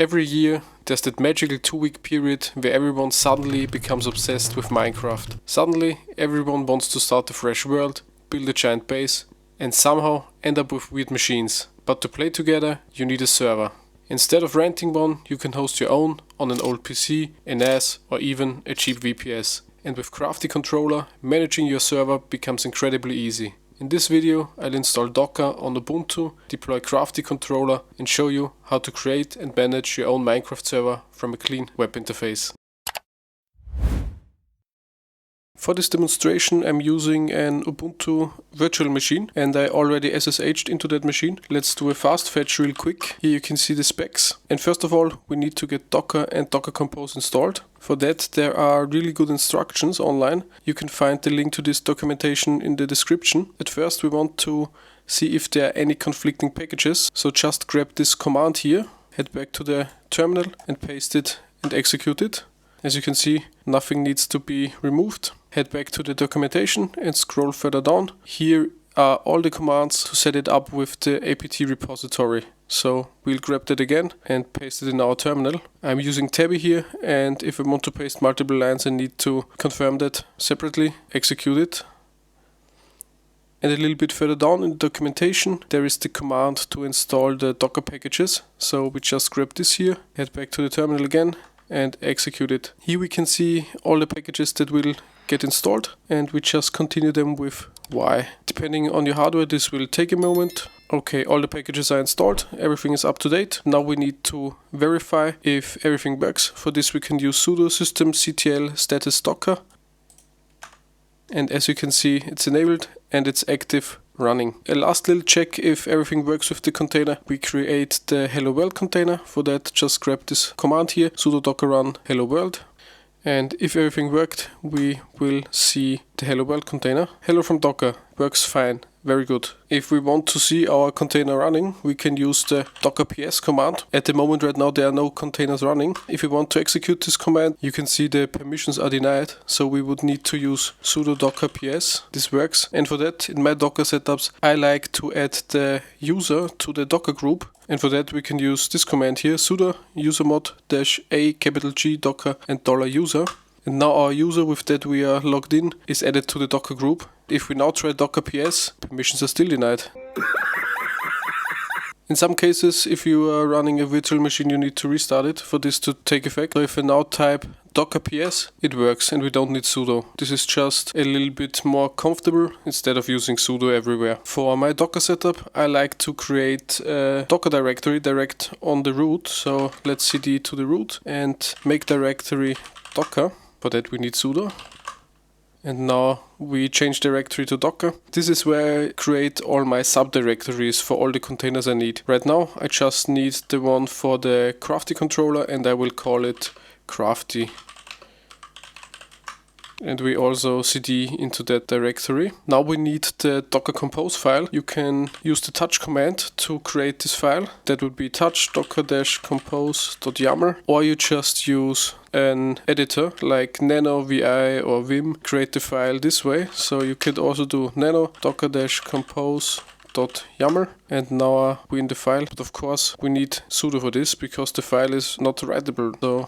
Every year there's that magical 2-week period where everyone suddenly becomes obsessed with Minecraft. Suddenly everyone wants to start a fresh world, build a giant base, and somehow end up with weird machines. But to play together you need a server. Instead of renting one, you can host your own on an old PC, a NAS, or even a cheap VPS. And with Crafty Controller, managing your server becomes incredibly easy. In this video, I'll install Docker on Ubuntu, deploy Crafty Controller, and show you how to create and manage your own Minecraft server from a clean web interface. For this demonstration I'm using an Ubuntu virtual machine and I already SSH'd into that machine. Let's do a fast fetch real quick. Here you can see the specs. And first of all we need to get Docker and Docker Compose installed. For that there are really good instructions online. You can find the link to this documentation in the description. At first we want to see if there are any conflicting packages. So just grab this command here, head back to the terminal and paste it and execute it. As you can see, nothing needs to be removed. Head back to the documentation and scroll further down. Here are all the commands to set it up with the apt repository. So we'll grab that again and paste it in our terminal. I'm using Tabby here, and if I want to paste multiple lines I need to confirm that separately, execute it. And a little bit further down in the documentation there is the command to install the Docker packages. So we just grab this here, head back to the terminal again and execute it. Here we can see all the packages that will get installed and we just continue them with Y. Depending on your hardware this will take a moment. Okay, all the packages are installed, everything is up to date. Now we need to verify if everything works. For this we can use sudo systemctl status docker. And as you can see it's enabled and it's active running. A last little check if everything works with the container. We create the hello world container. For that just grab this command here, sudo docker run hello world. And if everything worked we will see the hello world container. Hello from Docker, works fine, very good. If we want to see our container running we can use the docker ps command. At the moment right now there are no containers running. If we want to execute this command you can see the permissions are denied, so we would need to use sudo docker ps. This works, and for that in my Docker setups I like to add the user to the Docker group. And for that we can use this command here, sudo usermod -a G docker and $user. And now our user with that we are logged in is added to the Docker group. If we now try docker ps, permissions are still denied. In some cases if you are running a virtual machine you need to restart it for this to take effect. So if I now type docker ps it works and we don't need sudo. This is just a little bit more comfortable instead of using sudo everywhere. For my Docker setup I like to create a Docker directory direct on the root. So let's cd to the root and make directory docker. For that we need sudo. And now we change directory to Docker. This is where I create all my subdirectories for all the containers I need. Right now I just need the one for the Crafty controller and I will call it Crafty. And we also cd into that directory. Now we need the Docker Compose file. You can use the touch command to create this file. That would be touch docker-compose.yaml, or you just use an editor like nano, vi or vim. Create the file this way. So you could also do nano docker-compose.yaml, and now we're in the file. But of course we need sudo for this because the file is not writable. So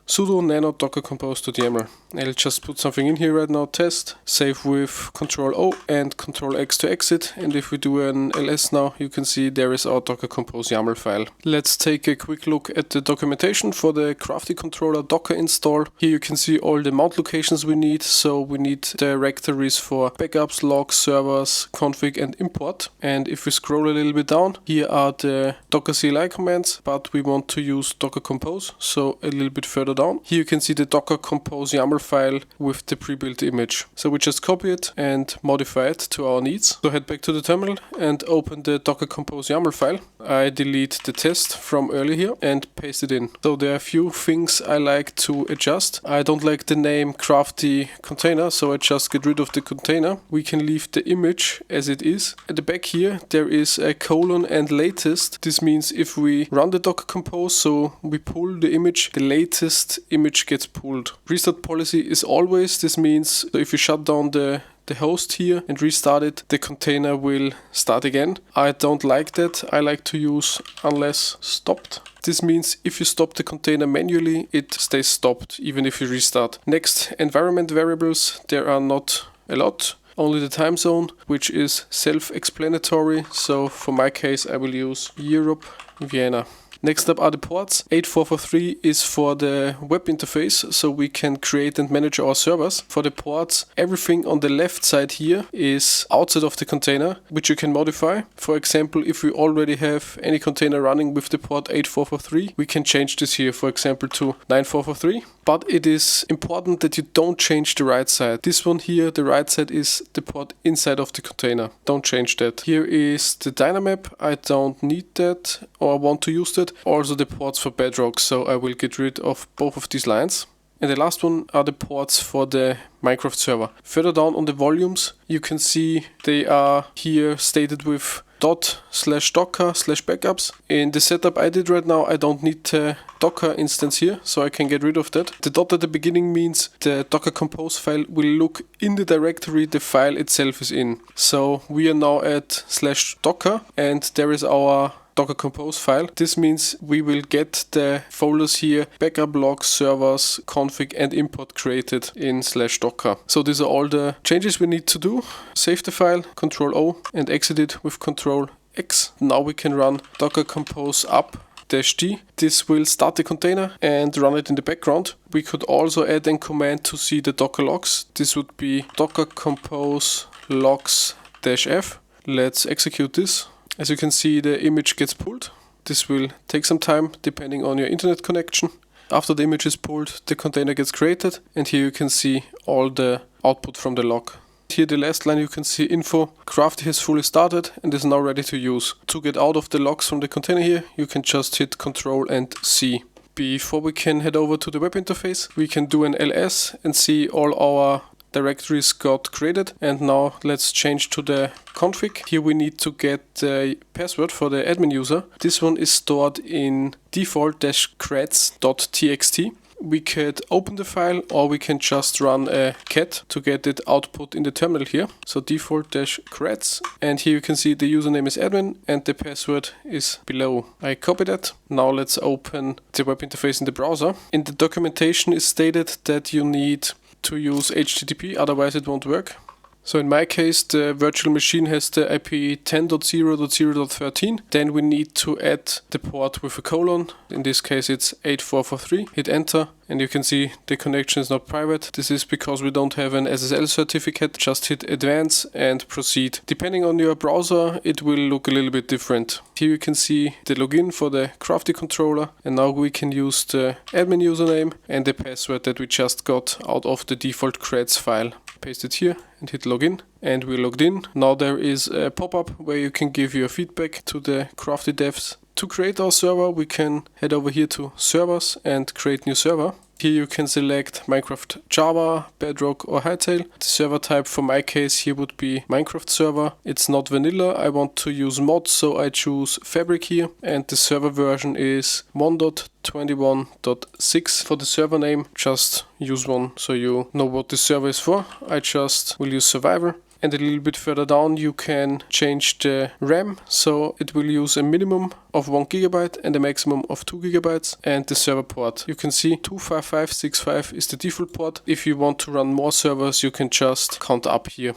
sudo nano docker-compose.yaml. I'll just put something in here right now, test, save with Ctrl O and Ctrl X to exit, and if we do an ls now you can see there is our Docker Compose YAML file. Let's take a quick look at the documentation for the Crafty Controller Docker install. Here you can see all the mount locations we need, so we need directories for backups, logs, servers, config and import. And if we scroll a little bit down, here are the Docker CLI commands, but we want to use Docker Compose, so a little bit further down. Here you can see the Docker Compose YAML file with the pre-built image. So we just copy it and modify it to our needs. So head back to the terminal and open the Docker Compose YAML file. I delete the test from earlier here and paste it in. So there are a few things I like to adjust. I don't like the name Crafty Container, so I just get rid of the container. We can leave the image as it is. At the back here there is a colon and latest. This means if we run the Docker Compose, so we pull the image, the latest image gets pulled. Restart policy is always. This means if you shut down the host here and restart it, the container will start again. I don't like that. I like to use unless stopped. This means if you stop the container manually, it stays stopped even if you restart. Next, environment variables. There are not a lot. Only the time zone, which is self-explanatory. So for my case, I will use Europe, Vienna. Next up are the ports. 8443 is for the web interface, so we can create and manage our servers. For the ports, everything on the left side here is outside of the container, which you can modify. For example, if we already have any container running with the port 8443, we can change this here, for example, to 9443. But it is important that you don't change the right side. This one here, the right side, is the port inside of the container. Don't change that. Here is the Dynamap. I don't need that, or want to use that. Also the ports for Bedrock, so I will get rid of both of these lines. And the last one are the ports for the Minecraft server. Further down on the volumes, you can see they are here stated with ./docker/backups. In the setup I did right now, I don't need the Docker instance here, so I can get rid of that. The dot at the beginning means the Docker Compose file will look in the directory the file itself is in. So we are now at /docker, and there is our Docker Compose file. This means we will get the folders here, backup logs, servers, config and import created in /docker. So these are all the changes we need to do. Save the file, Ctrl O, and exit it with Ctrl X. Now we can run Docker Compose up -d. This will start the container and run it in the background. We could also add a command to see the Docker logs. This would be Docker Compose logs -f. Let's execute this. As you can see, the image gets pulled. This will take some time depending on your internet connection. After the image is pulled, the container gets created, and here you can see all the output from the log. Here the last line you can see info, Crafty has fully started and is now ready to use. To get out of the logs from the container here, you can just hit Ctrl and C. Before we can head over to the web interface, we can do an ls and see all our directories got created. And now let's change to the config. Here we need to get the password for the admin user. This one is stored in default-creds.txt. We could open the file, or we can just run a cat to get it output in the terminal here. So default-creds, and here you can see the username is admin and the password is below. I copy that. Now let's open the web interface in the browser. In the documentation is stated that you need to use HTTP, otherwise it won't work. So in my case, the virtual machine has the IP 10.0.0.13. Then we need to add the port with a colon. In this case, it's 8443. Hit enter, and you can see the connection is not private. This is because we don't have an SSL certificate. Just hit advance and proceed. Depending on your browser, it will look a little bit different. Here you can see the login for the Crafty Controller, and now we can use the admin username and the password that we just got out of the default creds file. Paste it here and hit login, and we're logged in. Now there is a pop-up where you can give your feedback to the Crafty devs. To create our server, we can head over here to servers and create new server. Here you can select Minecraft Java, Bedrock or Hightail. The server type for my case here would be Minecraft server. It's not vanilla, I want to use mods, so I choose Fabric here, and the server version is 1.21.6. For the server name, just use one so you know what the server is for. I just will use Survivor. And a little bit further down you can change the RAM, so it will use a minimum of 1 GB and a maximum of 2 GB, and the server port. You can see 25565 is the default port. If you want to run more servers, you can just count up here.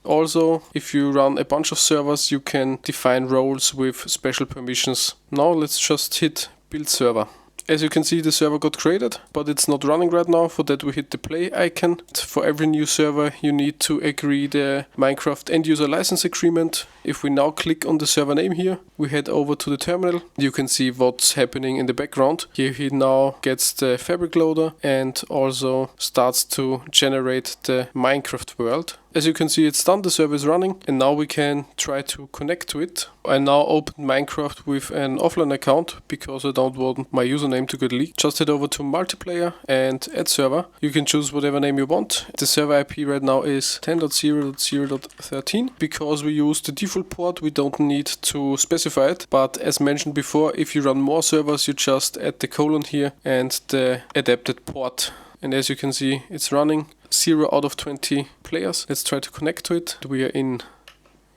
Also, if you run a bunch of servers, you can define roles with special permissions. Now let's just hit build server. As you can see, the server got created, but it's not running right now. For that we hit the play icon. For every new server you need to agree the Minecraft end user license agreement. If we now click on the server name here, we head over to the terminal. You can see what's happening in the background. Here he now gets the fabric loader and also starts to generate the Minecraft world. As you can see, it's done, the server is running, and now we can try to connect to it. I now opened Minecraft with an offline account because I don't want my username to get leaked. Just head over to multiplayer and add server. You can choose whatever name you want. The server IP right now is 10.0.0.13. Because we use the default port, we don't need to specify it. But as mentioned before, if you run more servers, you just add the colon here and the adapted port. And as you can see, it's running. 0 out of 20 players. Let's try to connect to it. We are in.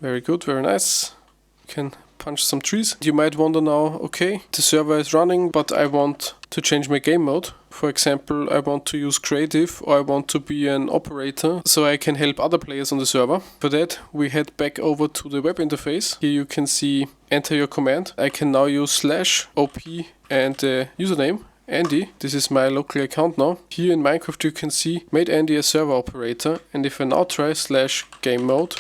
Very good, very nice. You can punch some trees. You might wonder now, okay, the server is running, but I want to change my game mode. For example, I want to use creative, or I want to be an operator so I can help other players on the server. For that, we head back over to the web interface. Here you can see enter your command. I can now use /op and the username Andy. This is my local account now. Here in Minecraft you can see made Andy a server operator, and if I now try /game mode,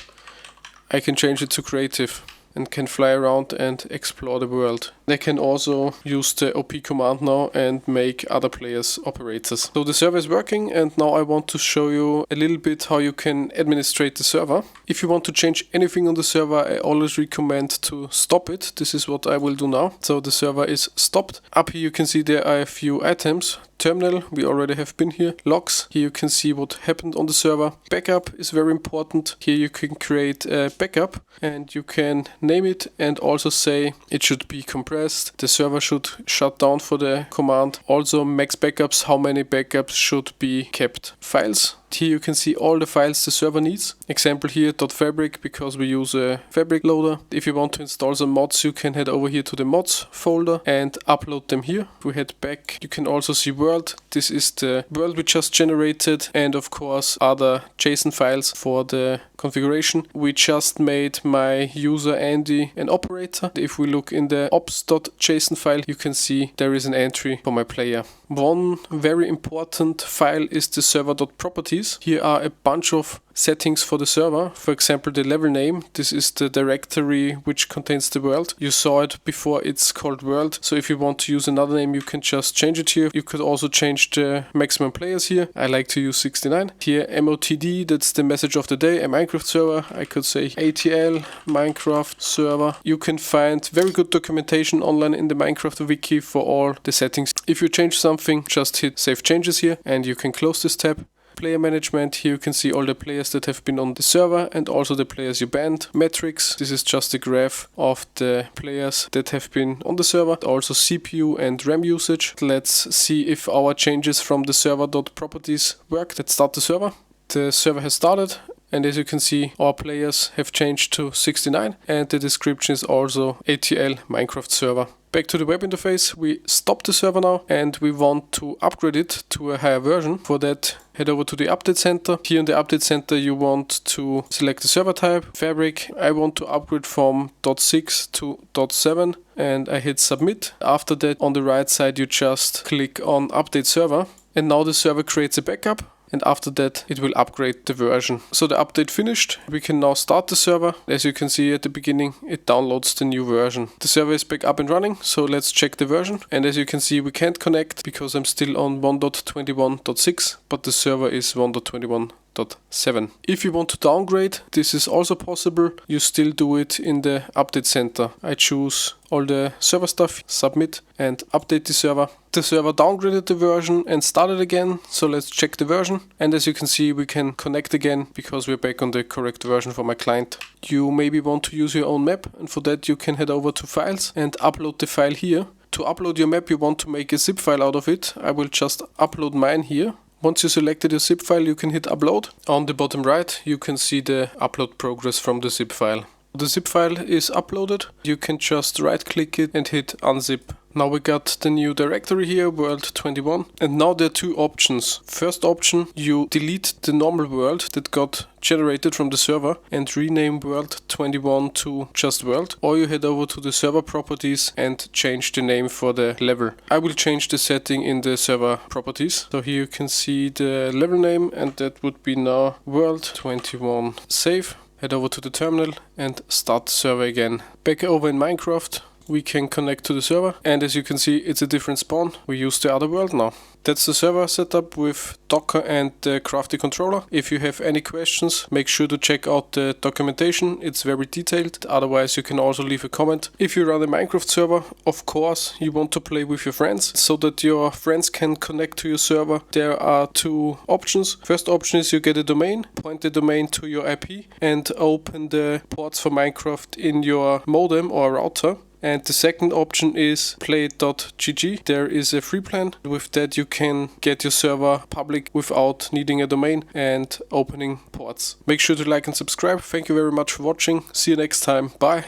I can change it to creative and can fly around and explore the world. I can also use the OP command now and make other players operators. So the server is working, and now I want to show you a little bit how you can administrate the server. If you want to change anything on the server, I always recommend to stop it. This is what I will do now. So the server is stopped. Up here you can see there are a few items. Terminal, we already have been here. Logs, here you can see what happened on the server. Backup is very important. Here you can create a backup and you can name it and also say it should be compressed. The server should shut down for the command. Also max backups, how many backups should be kept. Files. Here you can see all the files the server needs. Example here .fabric, because we use a fabric loader. If you want to install some mods, you can head over here to the mods folder and upload them here. If we head back, you can also see world. This is the world we just generated, and of course other JSON files for the configuration. We just made my user Andy an operator. If we look in the ops.json file, you can see there is an entry for my player. One very important file is the server.properties. Here are a bunch of settings for the server. For example, the level name. This is the directory which contains the world. You saw it before, it's called world. So if you want to use another name, you can just change it here. You could also change the maximum players here. I like to use 69. Here MOTD, that's the message of the day, a Minecraft server. I could say ATL, Minecraft server. You can find very good documentation online in the Minecraft wiki for all the settings. If you change something, just hit save changes here and you can close this tab. Player management, here you can see all the players that have been on the server and also the players you banned. Metrics, this is just a graph of the players that have been on the server. Also CPU and RAM usage. Let's see if our changes from the server.properties work. Let's start the server. The server has started, and as you can see, our players have changed to 69 and the description is also ATL Minecraft server. Back to the web interface, we stop the server now and we want to upgrade it to a higher version. For that, head over to the update center. Here in the update center you want to select the server type, Fabric. I want to upgrade from .6 to .7 and I hit submit. After that, on the right side you just click on update server and now the server creates a backup. And after that it will upgrade the version. So the update finished. We can now start the server. As you can see at the beginning, it downloads the new version. The server is back up and running, so let's check the version. And as you can see, we can't connect because I'm still on 1.21.6, but the server is 1.21.7. If you want to downgrade, this is also possible. You still do it in the update center. I choose all the server stuff, submit and update the server. The server downgraded the version and started again, so let's check the version. And as you can see, we can connect again because we're back on the correct version for my client. You maybe want to use your own map, and for that you can head over to files and upload the file here. To upload your map, you want to make a zip file out of it. I will just upload mine here. Once you selected your zip file, you can hit upload. On the bottom right, you can see the upload progress from the zip file. The zip file is uploaded. You can just right click it and hit unzip. Now we got the new directory here, world 21. And now there are two options. First option, you delete the normal world that got generated from the server and rename world 21 to just world. Or you head over to the server properties and change the name for the level. I will change the setting in the server properties. So here you can see the level name and that would be now world 21 save. Head over to the terminal and start the server again. Back over in Minecraft, we can connect to the server, and as you can see, it's a different spawn. We use the other world now. That's the server setup with Docker and the Crafty Controller. If you have any questions, make sure to check out the documentation. It's very detailed. Otherwise, you can also leave a comment. If you run a Minecraft server, of course, you want to play with your friends so that your friends can connect to your server. There are two options. First option is you get a domain, point the domain to your IP and open the ports for Minecraft in your modem or router. And the second option is play.gg. There is a free plan. With that you can get your server public without needing a domain and opening ports. Make sure to like and subscribe. Thank you very much for watching. See you next time. Bye.